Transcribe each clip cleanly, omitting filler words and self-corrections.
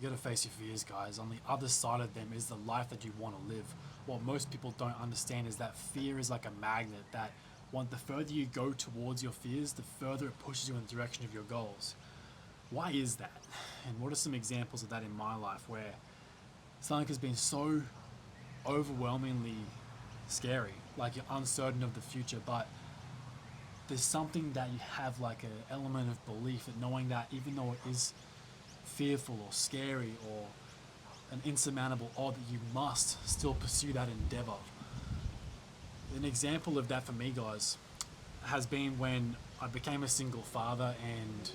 You gotta face your fears, guys. On the other side of them is the life that you want to live. What most people don't understand is that fear is like a magnet that the further you go towards your fears, the further it pushes you in the direction of your goals. Why is that? And what are some examples of that in my life where something has been so overwhelmingly scary, like you're uncertain of the future, but there's something that you have like an element of belief in knowing that even though it is fearful or scary or an insurmountable odd, that you must still pursue that endeavor. An example of that for me, guys, has been when I became a single father and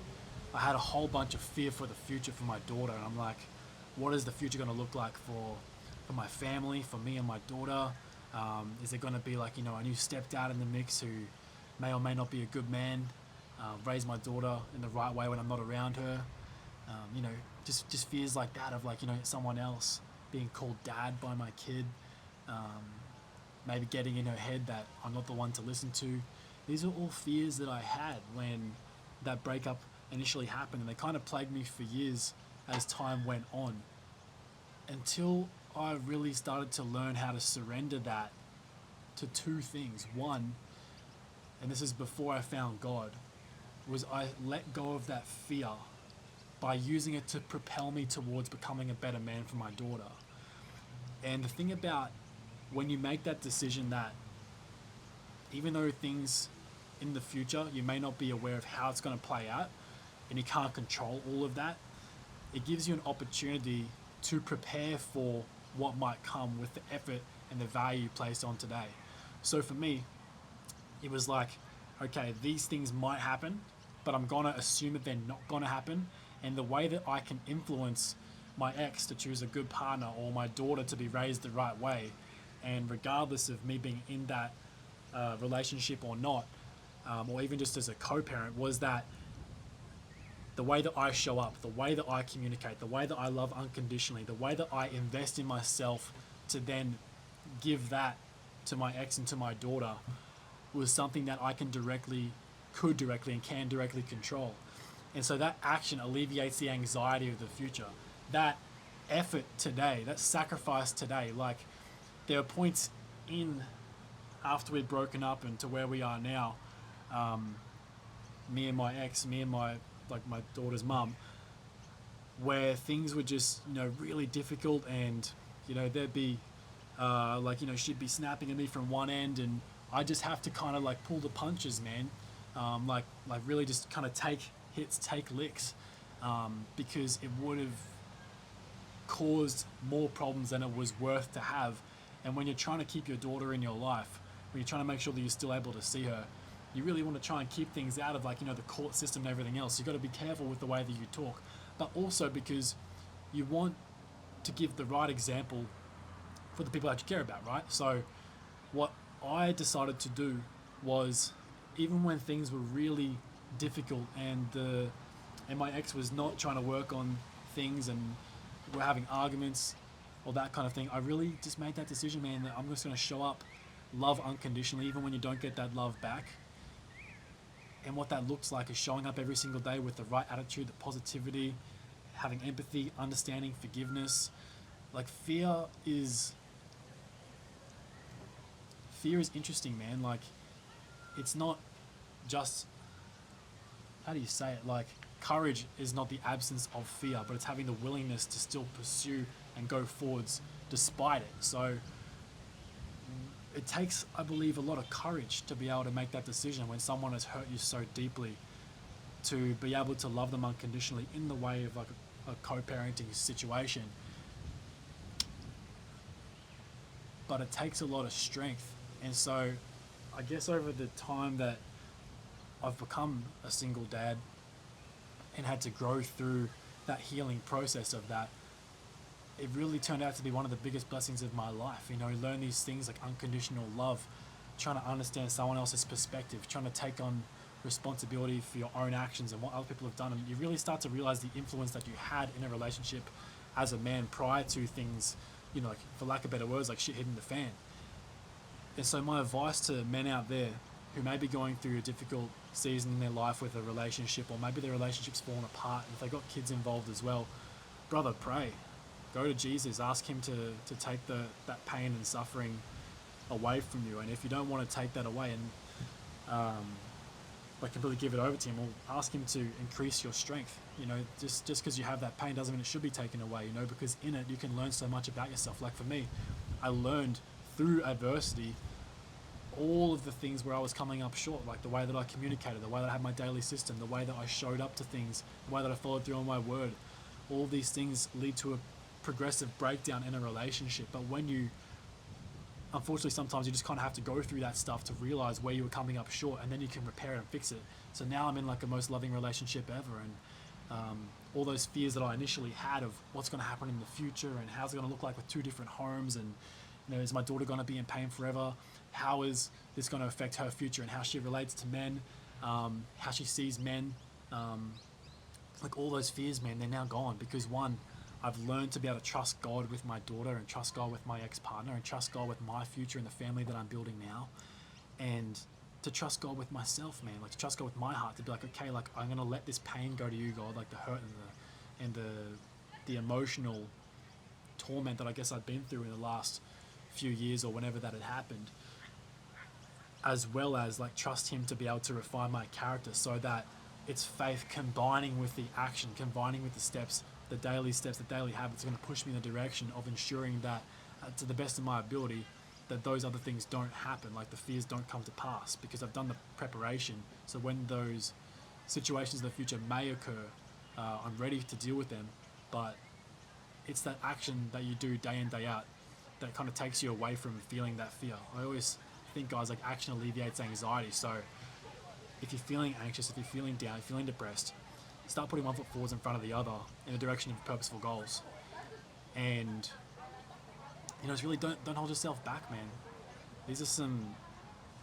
I had a whole bunch of fear for the future for my daughter. And I'm like, what is the future going to look like for my family, for me and my daughter? Is there going to be like, a new stepdad in the mix who may or may not be a good man, raise my daughter in the right way when I'm not around her? um, you know, just fears like that of like someone else being called dad by my kid, um, maybe getting in her head that I'm not the one to listen to. These are all fears that I had when that breakup initially happened, and they kind of plagued me for years as time went on until I really started to learn how to surrender that to two things. One, and this is before I found God, was I let go of that fear by using it to propel me towards becoming a better man for my daughter. And the thing about when you make that decision that even though things in the future you may not be aware of how it's going to play out and you can't control all of that, it gives you an opportunity to prepare for what might come with the effort and the value you place on today. So for me, it was like, okay, these things might happen, but I'm gonna assume that they're not gonna happen. And the way that I can influence my ex to choose a good partner or my daughter to be raised the right way, and regardless of me being in that relationship or not, or even just as a co-parent, was that the way that I show up, the way that I communicate, the way that I love unconditionally, the way that I invest in myself to then give that to my ex and to my daughter was something that I could directly, and can directly control. And so that action alleviates the anxiety of the future. That effort today, that sacrifice today, like there are points in after we'd broken up and to where we are now, me and my ex, me and my daughter's mum, where things were just really difficult, and there'd be she'd be snapping at me from one end, and I just have to kind of like pull the punches, man. Like really just kind of take hits, take licks, because it would have caused more problems than it was worth to have. And when you're trying to keep your daughter in your life, when you're trying to make sure that you're still able to see her, you really want to try and keep things out of the court system and everything else. You've got to be careful with the way that you talk, but also because you want to give the right example for the people that you care about, right? So what I decided to do was, even when things were really difficult and my ex was not trying to work on things and we're having arguments or that kind of thing, I really just made that decision, man, that I'm just going to show up, love unconditionally, even when you don't get that love back. And what that looks like is showing up every single day with the right attitude, the positivity, having empathy, understanding, forgiveness. Like fear is interesting, man. Like, it's not just, how do you say it? Like, courage is not the absence of fear, but it's having the willingness to still pursue and go forwards despite it. So it takes, I believe, a lot of courage to be able to make that decision when someone has hurt you so deeply, to be able to love them unconditionally in the way of like a co-parenting situation. But it takes a lot of strength. And so I guess over the time that I've become a single dad and had to grow through that healing process of that, it really turned out to be one of the biggest blessings of my life. Learn these things like unconditional love, trying to understand someone else's perspective, trying to take on responsibility for your own actions and what other people have done. And you really start to realize the influence that you had in a relationship as a man prior to things, like, for lack of better words, like shit hitting the fan. And so my advice to men out there who may be going through a difficult season in their life with a relationship, or maybe their relationship's fallen apart and if they've got kids involved as well, brother, pray. Go to Jesus. Ask him to take that pain and suffering away from you. And if you don't want to take that away and like completely give it over to him, or ask him to increase your strength. Just because you have that pain doesn't mean it should be taken away. Because in it you can learn so much about yourself. Like for me, I learned through adversity all of the things where I was coming up short, like the way that I communicated, the way that I had my daily system, the way that I showed up to things, the way that I followed through on my word. All these things lead to a progressive breakdown in a relationship. But when you, unfortunately, sometimes you just kind of have to go through that stuff to realize where you were coming up short, and then you can repair it and fix it. So now I'm in like a most loving relationship ever, and all those fears that I initially had of what's going to happen in the future and how's it going to look like with two different homes, and is my daughter going to be in pain forever? How is this going to affect her future and how she relates to men, how she sees men, like all those fears, man, they're now gone because one, I've learned to be able to trust God with my daughter and trust God with my ex-partner and trust God with my future and the family that I'm building now, and to trust God with myself, man, like to trust God with my heart, to be like, okay, like I'm gonna let this pain go to you, God, like the hurt and the emotional torment that I guess I've been through in the last few years or whenever that had happened, as well as like trust him to be able to refine my character so that it's faith combining with the action, combining with the steps, the daily habits are going to push me in the direction of ensuring that to the best of my ability that those other things don't happen, like the fears don't come to pass, because I've done the preparation. So when those situations in the future may occur, I'm ready to deal with them. But it's that action that you do day in, day out that kind of takes you away from feeling that fear. I always think, guys, like action alleviates anxiety. So if you're feeling anxious, if you're feeling down, if you're feeling depressed, start putting one foot forwards in front of the other in the direction of purposeful goals. And it's really don't hold yourself back, man. These are some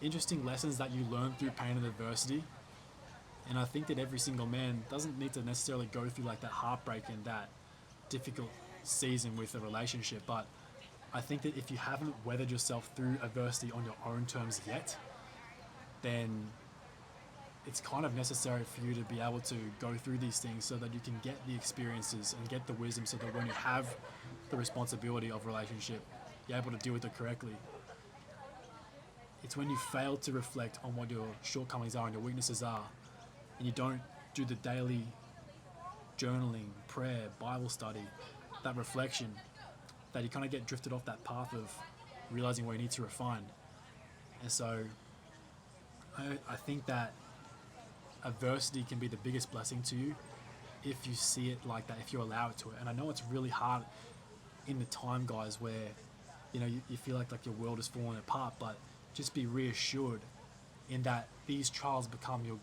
interesting lessons that you learn through pain and adversity. And I think that every single man doesn't need to necessarily go through like that heartbreak and that difficult season with a relationship. But I think that if you haven't weathered yourself through adversity on your own terms yet, then it's kind of necessary for you to be able to go through these things so that you can get the experiences and get the wisdom so that when you have the responsibility of a relationship, you're able to deal with it correctly. It's when you fail to reflect on what your shortcomings are and your weaknesses are, and you don't do the daily journaling, prayer, Bible study, that reflection, that you kind of get drifted off that path of realizing where you need to refine. And so I think that adversity can be the biggest blessing to you if you see it like that, if you allow it to it. And I know it's really hard in the time, guys, where you feel like your world is falling apart, but just be reassured in that these trials become your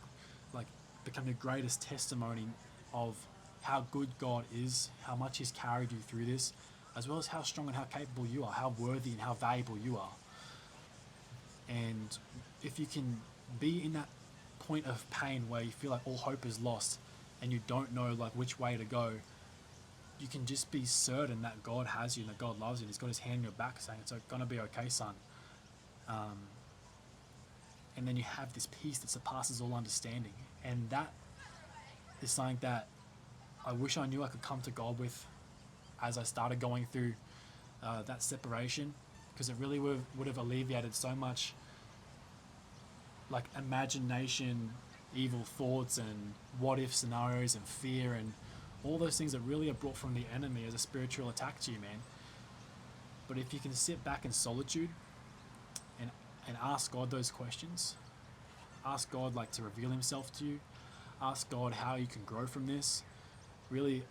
greatest testimony of how good God is, how much he's carried you through this, as well as how strong and how capable you are, how worthy and how valuable you are. And if you can be in that point of pain where you feel like all hope is lost and you don't know which way to go, you can just be certain that God has you and that God loves you and he's got his hand on your back saying it's gonna be okay, son. And then you have this peace that surpasses all understanding, and that is something that I wish I knew I could come to God with as I started going through that separation, because it really would have alleviated so much imagination, evil thoughts, and what if scenarios, and fear, and all those things that really are brought from the enemy as a spiritual attack to you, man. But if you can sit back in solitude and ask God those questions, ask God to reveal himself to you, ask God how you can grow from this, really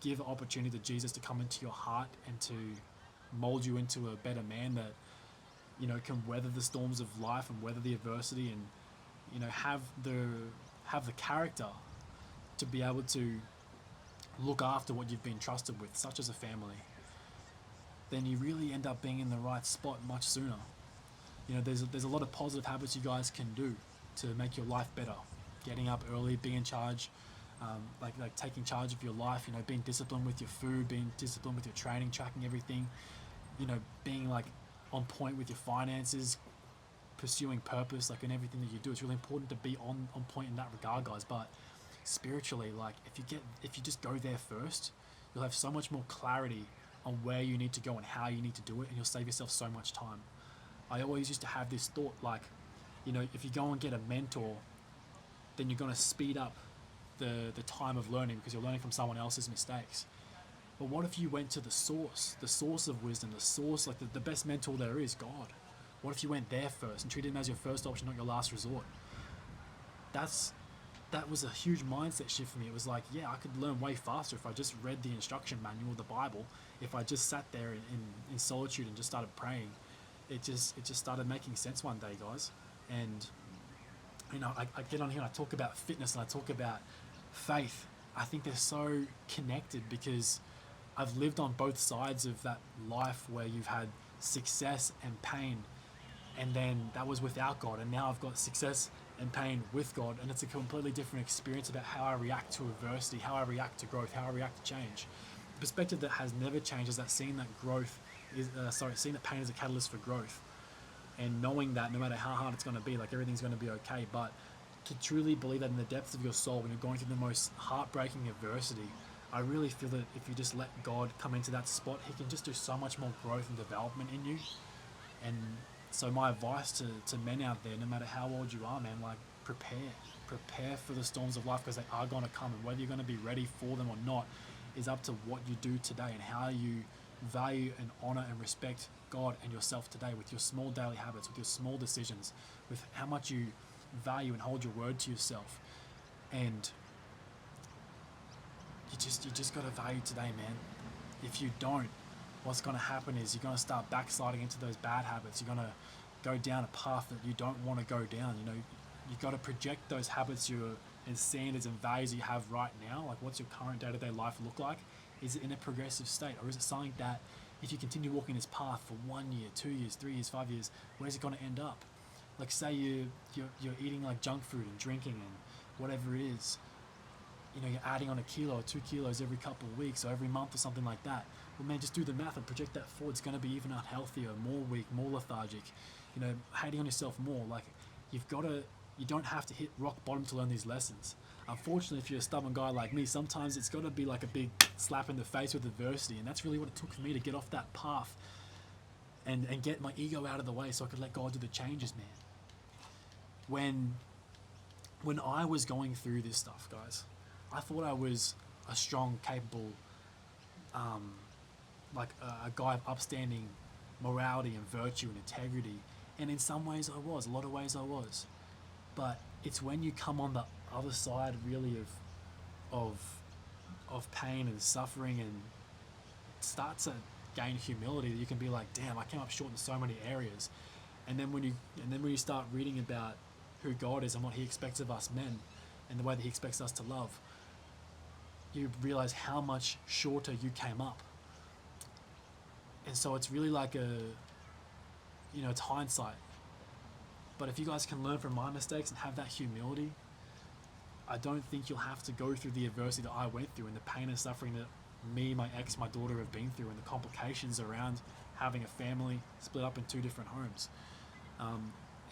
give opportunity to Jesus to come into your heart and to mold you into a better man that can weather the storms of life and weather the adversity, and have the character to be able to look after what you've been trusted with, such as a family, then you really end up being in the right spot much sooner. There's a lot of positive habits you guys can do to make your life better. Getting up early, being in charge, taking charge of your life. Being disciplined with your food, being disciplined with your training, tracking everything. Being on point with your finances, pursuing purpose, in everything that you do. It's really important to be on point in that regard, guys. But spiritually, if you just go there first, You'll have so much more clarity on where you need to go and how you need to do it, and you'll save yourself so much time. I always used to have this thought like, if you go and get a mentor, then you're going to speed up the time of learning because you're learning from someone else's mistakes. But what if you went to the source of wisdom, the source, like the best mentor there is, God? What if you went there first and treated him as your first option, not your last resort? That was a huge mindset shift for me. It was like, yeah, I could learn way faster if I just read the instruction manual of the Bible. If I just sat there in solitude and just started praying, it just started making sense one day, guys. And I get on here and I talk about fitness and I talk about faith. I think they're so connected because I've lived on both sides of that life where you've had success and pain, and then that was without God, and now I've got success and pain with God, and it's a completely different experience about how I react to adversity, how I react to growth, how I react to change. The perspective that has never changed is that seeing that seeing that pain is a catalyst for growth, and knowing that no matter how hard it's going to be, like everything's going to be okay. But to truly believe that in the depths of your soul, when you're going through the most heartbreaking adversity, I really feel that if you just let God come into that spot, he can just do so much more growth and development in you. And so my advice to men out there, no matter how old you are, man, like prepare for the storms of life, because they are going to come, and whether you're going to be ready for them or not is up to what you do today and how you value and honor and respect God and yourself today with your small daily habits, with your small decisions, with how much you value and hold your word to yourself. And you just got to value today, man. If you don't, what's going to happen is you're going to start backsliding into those bad habits. You're going to go down a path that you don't want to go down. You've got to project those habits and standards and values you have right now. Like, what's your current day-to-day life look like? Is it in a progressive state, or is it something that if you continue walking this path for 1 year, 2 years, 3 years, 5 years, where's it going to end up? Like, say you're eating like junk food and drinking and whatever it is, you're adding on 1 kilo or 2 kilos every couple of weeks or every month or something like that. Well, man, just do the math and project that forward. It's going to be even unhealthier, more weak, more lethargic, hating on yourself more. Like, you don't have to hit rock bottom to learn these lessons. Unfortunately, if you're a stubborn guy like me, sometimes it's got to be like a big slap in the face with adversity, and that's really what it took for me to get off that path and get my ego out of the way so I could let God do the changes, man. When I was going through this stuff, guys, I thought I was a strong, capable, a guy of upstanding morality and virtue and integrity, and in some ways I was, a lot of ways I was. But it's when you come on the other side, really, of pain and suffering, and start to gain humility, that you can be like, damn, I came up short in so many areas. And then when you start reading about who God is and what he expects of us men and the way that he expects us to love, you realize how much shorter you came up. And so it's really like it's hindsight. But if you guys can learn from my mistakes and have that humility, I don't think you'll have to go through the adversity that I went through and the pain and suffering that me, my ex, my daughter have been through, and the complications around having a family split up in 2 different homes.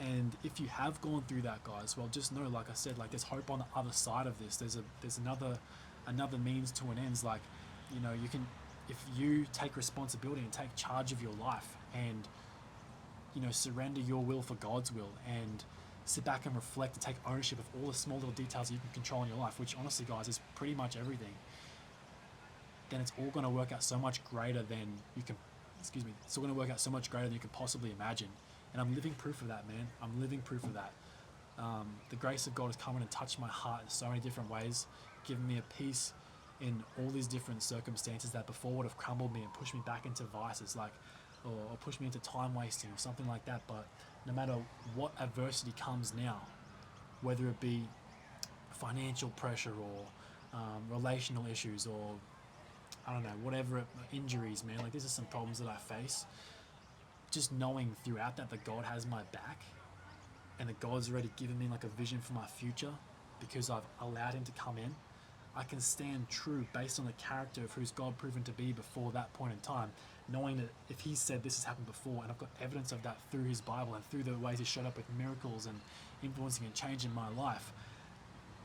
And if you have gone through that, guys, well, just know, like I said, like, there's hope on the other side of this. There's another means to an end. Like, you can, if you take responsibility and take charge of your life and surrender your will for God's will, and sit back and reflect and take ownership of all the small little details that you can control in your life, which honestly, guys, is pretty much everything, then it's all going to work out so much greater than you can, it's all going to work out so much greater than you can possibly imagine. And I'm living proof of that, man. I'm living proof of that. The grace of God has come in and touched my heart in so many different ways, given me a peace in all these different circumstances that before would have crumbled me and pushed me back into vices, or pushed me into time wasting or something like that. But no matter what adversity comes now, whether it be financial pressure or relational issues, or I don't know, whatever, injuries, man, like, these are some problems that I face. Just knowing throughout that God has my back, and that God's already given me like a vision for my future because I've allowed him to come in, I can stand true based on the character of who's God proven to be before that point in time, knowing that if he said this has happened before, and I've got evidence of that through his Bible and through the ways he showed up with miracles and influencing and changing my life,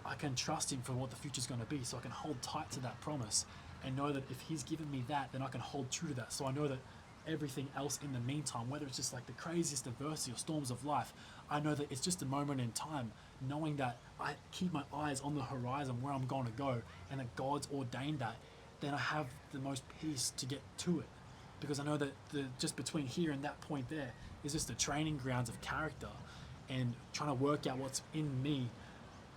I can trust him for what the future's going to be, so I can hold tight to that promise and know that if he's given me that, then I can hold true to that. So I know that everything else in the meantime, whether it's just like the craziest adversity or storms of life, I know that it's just a moment in time, knowing that I keep my eyes on the horizon where I'm going to go, and that God's ordained that, then I have the most peace to get to it. Because I know that just between here and that point there is just the training grounds of character, and trying to work out what's in me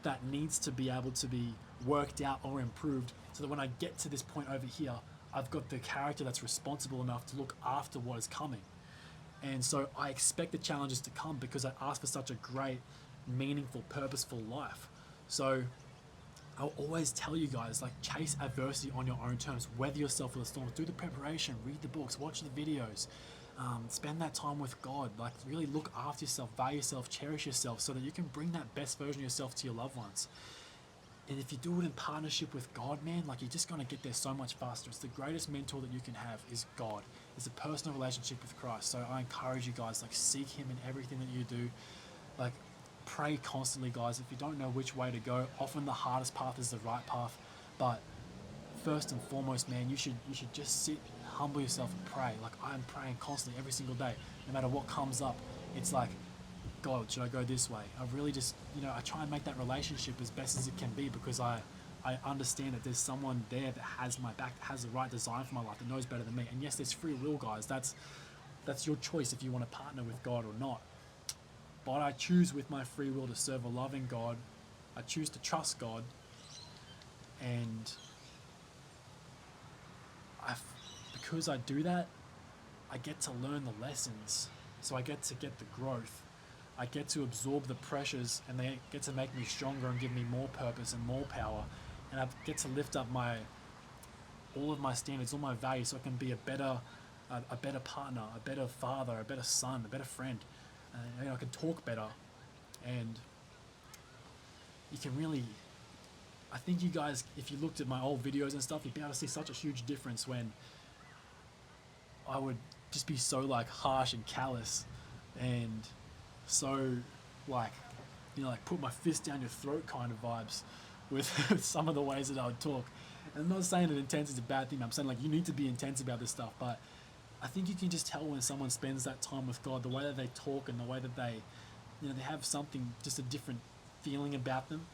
that needs to be able to be worked out or improved, so that when I get to this point over here, I've got the character that's responsible enough to look after what is coming. And so I expect the challenges to come because I ask for such a great, meaningful, purposeful life. So I'll always tell you guys, like, chase adversity on your own terms, weather yourself for the storms, do the preparation, read the books, watch the videos, spend that time with God, like really look after yourself, value yourself, cherish yourself, so that you can bring that best version of yourself to your loved ones. And if you do it in partnership with God, man, like, you're just going to get there so much faster. It's the greatest mentor that you can have is God. It's a personal relationship with Christ. So I encourage you guys, like, seek him in everything that you do. Like, pray constantly, guys. If you don't know which way to go, often the hardest path is the right path. But first and foremost, man, you should just sit, humble yourself and pray. Like, I'm praying constantly every single day. No matter what comes up, it's like, God, should I go this way? I really just, I try and make that relationship as best as it can be, because I understand that there's someone there that has my back, that has the right design for my life, that knows better than me. And yes, there's free will, guys. That's your choice if you want to partner with God or not. But I choose with my free will to serve a loving God. I choose to trust God. And because I do that, I get to learn the lessons. So I get to get the growth. I get to absorb the pressures, and they get to make me stronger and give me more purpose and more power. And I get to lift up all of my standards, all my values, so I can be a better partner, a better father, a better son, a better friend. I can talk better, and you can really. I think you guys, if you looked at my old videos and stuff, you'd be able to see such a huge difference when I would just be so like harsh and callous, and so like put my fist down your throat kind of vibes with some of the ways that I would talk. And I'm not saying that intense is a bad thing. I'm saying, like, you need to be intense about this stuff, but I think you can just tell when someone spends that time with God, the way that they talk and the way that they have something, just a different feeling about them.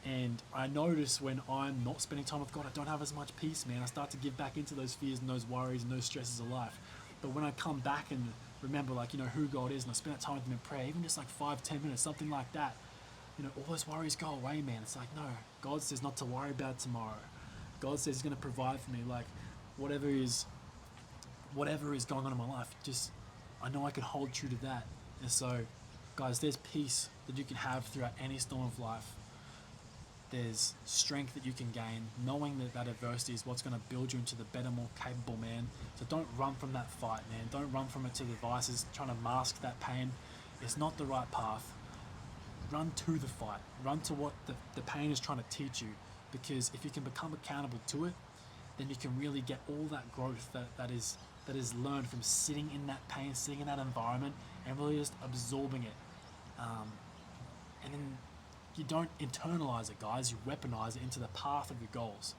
And I notice when I'm not spending time with God, I don't have as much peace, man. I start to give back into those fears and those worries and those stresses of life. But when I come back and remember, like, who God is, and I spend that time with him in prayer, even just like 5-10 minutes, something like that, all those worries go away, man. It's like, no, God says not to worry about tomorrow. God says he's going to provide for me, like, whatever is going on in my life, just, I know I can hold true to that. And so, guys, there's peace that you can have throughout any storm of life. There's strength that you can gain, knowing that adversity is what's going to build you into the better, more capable man. So don't run from that fight, man. Don't run from it to the devices, trying to mask that pain. It's not the right path. Run to the fight. Run to what the pain is trying to teach you. Because if you can become accountable to it, then you can really get all that growth that is learned from sitting in that pain, sitting in that environment, and really just absorbing it. And then you don't internalize it, guys. You weaponize it into the path of your goals.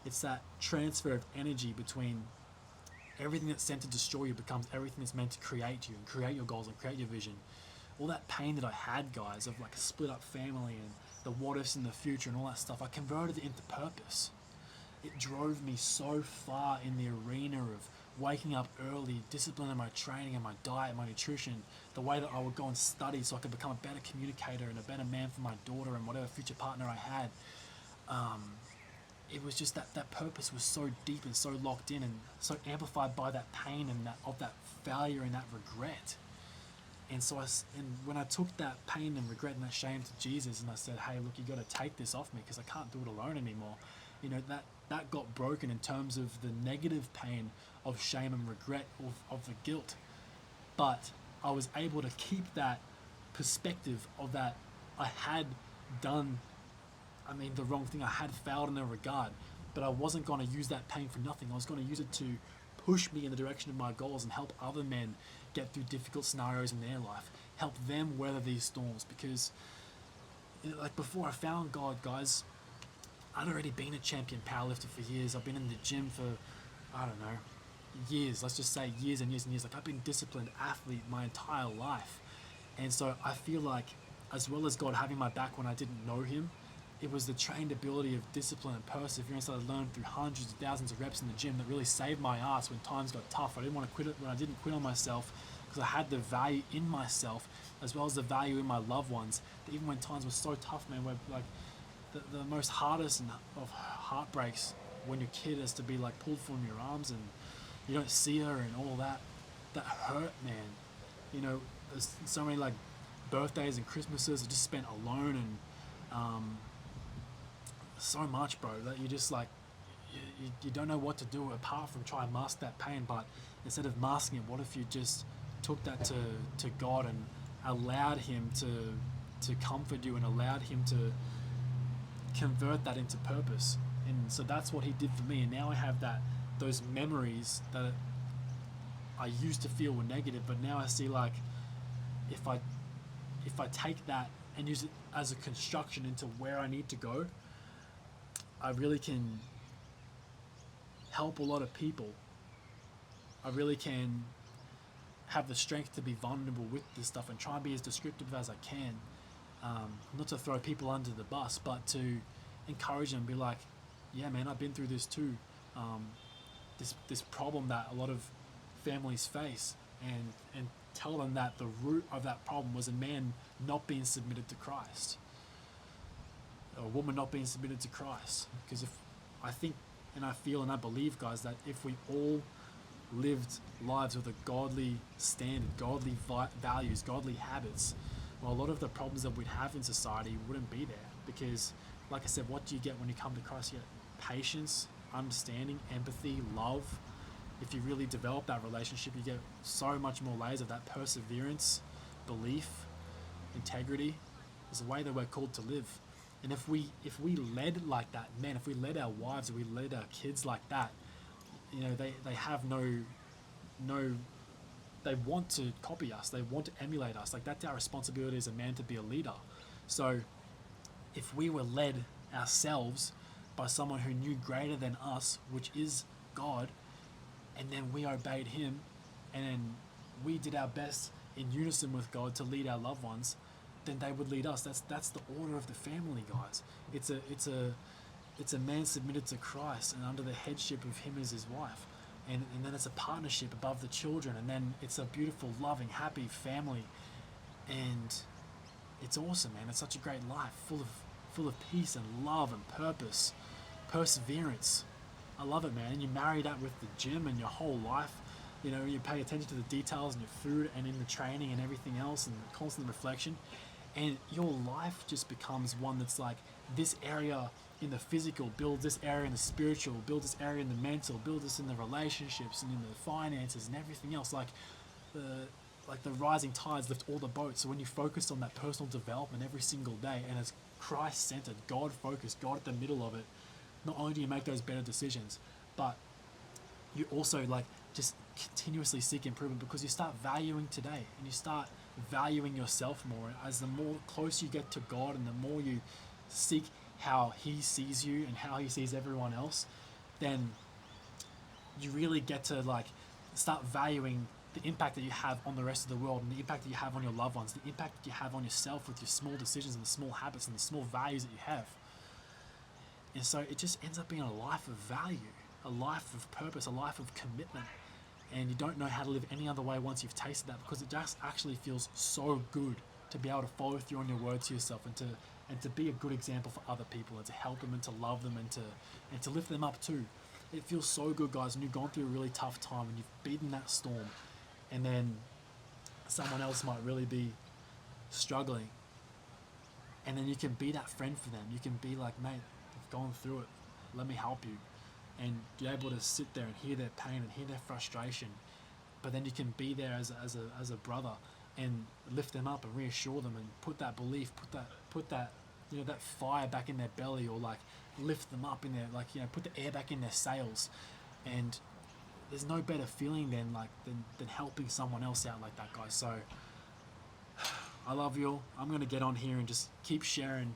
It's that transfer of energy between everything that's sent to destroy you becomes everything that's meant to create you and create your goals and create your vision. All that pain that I had, guys, of like a split up family and the what ifs in the future and all that stuff, I converted it into purpose. It drove me so far in the arena of waking up early, disciplining my training and my diet, my nutrition, the way that I would go and study so I could become a better communicator and a better man for my daughter and whatever future partner I had. It was just that purpose was so deep and so locked in and so amplified by that pain and that failure and that regret. And so when I took that pain and regret and that shame to Jesus, and I said, hey, look, you got to take this off me because I can't do it alone anymore. That got broken in terms of the negative pain of shame and regret of the guilt. But I was able to keep that perspective of that I had done, the wrong thing. I had failed in a regard, but I wasn't going to use that pain for nothing. I was going to use it to push me in the direction of my goals and help other men get through difficult scenarios in their life, help them weather these storms. Because, like, before I found God, guys, I'd already been a champion powerlifter for years. I've been in the gym for, I don't know, years. Let's just say years and years and years. Like, I've been a disciplined athlete my entire life. And so I feel like, as well as God having my back when I didn't know Him, it was the trained ability of discipline and perseverance that I learned through hundreds of thousands of reps in the gym that really saved my ass when times got tough. I didn't want to quit it when I didn't quit on myself, because I had the value in myself as well as the value in my loved ones. That even when times were so tough, man, where like the most hardest of heartbreaks, when your kid has to be like pulled from your arms and you don't see her and all that, that hurt, man. You know, there's so many like birthdays and Christmases I just spent alone, and so much, bro, that you just like you don't know what to do apart from try and mask that pain. But instead of masking it, what if you just took that to God and allowed Him to comfort you and allowed Him to convert that into purpose? And so that's what He did for me. And now I have those memories that I used to feel were negative, but now I see like if I take that and use it as a construction into where I need to go, I really can help a lot of people. I really can have the strength to be vulnerable with this stuff and try and be as descriptive as I can. Not to throw people under the bus, but to encourage them and be like, yeah, man, I've been through this too. This problem that a lot of families face, and tell them that the root of that problem was a man not being submitted to Christ, a woman not being submitted to Christ. Because if I think and I feel and I believe, guys, that if we all lived lives with a godly standard, godly values, godly habits, well, a lot of the problems that we'd have in society wouldn't be there. Because, like I said, what do you get when you come to Christ? You get patience, understanding, empathy, love. If you really develop that relationship, you get so much more layers of that perseverance, belief, integrity. Is the way that we're called to live. And if we led like that, man, if we led our wives, if we led our kids like that, you know, they have no, they want to copy us, they want to emulate us. Like, that's our responsibility as a man, to be a leader. So if we were led ourselves by someone who knew greater than us, which is God, and then we obeyed Him, and then we did our best in unison with God to lead our loved ones, then they would lead us. That's the order of the family, guys. It's a man submitted to Christ and under the headship of Him as his wife, and then it's a partnership above the children, and then it's a beautiful, loving, happy family, and it's awesome, man. It's such a great life, full of peace and love and purpose, perseverance. I love it, man. And you marry that with the gym and your whole life. You know, you pay attention to the details in your food and in the training and everything else, and the constant reflection. And your life just becomes one that's like, this area in the physical builds this area in the spiritual, builds this area in the mental, builds this in the relationships and in the finances and everything else. Like the rising tides lift all the boats. So when you focus on that personal development every single day, and it's Christ-centered, God-focused, God at the middle of it, not only do you make those better decisions, but you also like just continuously seek improvement, because you start valuing today and you start valuing yourself more. As the more close you get to God and the more you seek how He sees you and how He sees everyone else, then you really get to like start valuing the impact that you have on the rest of the world, and the impact that you have on your loved ones, the impact that you have on yourself with your small decisions and the small habits and the small values that you have. And so it just ends up being a life of value, a life of purpose, a life of commitment. And you don't know how to live any other way once you've tasted that, because it just actually feels so good to be able to follow through on your word to yourself, and to be a good example for other people, and to help them, and to love them, and to lift them up too. It feels so good, guys, when you've gone through a really tough time and you've beaten that storm, and then someone else might really be struggling, and then you can be that friend for them. You can be like, mate, I've gone through it, let me help you. And you're able to sit there and hear their pain and hear their frustration, but then you can be there as a brother and lift them up and reassure them, and put that belief, put that you know, that fire back in their belly, or like lift them up in their, like, you know, put the air back in their sails. And there's no better feeling than helping someone else out like that, guys. So I love you all. I'm gonna get on here and just keep sharing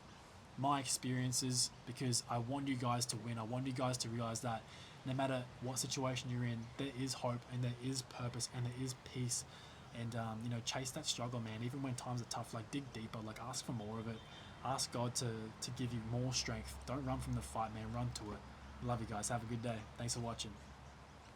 my experiences, because I want you guys to win. I want you guys to realize that no matter what situation you're in, there is hope and there is purpose and there is peace. And chase that struggle, man. Even when times are tough, like dig deeper, like ask for more of it. Ask God to give you more strength. Don't run from the fight, man. Run to it. Love you guys. Have a good day. Thanks for watching.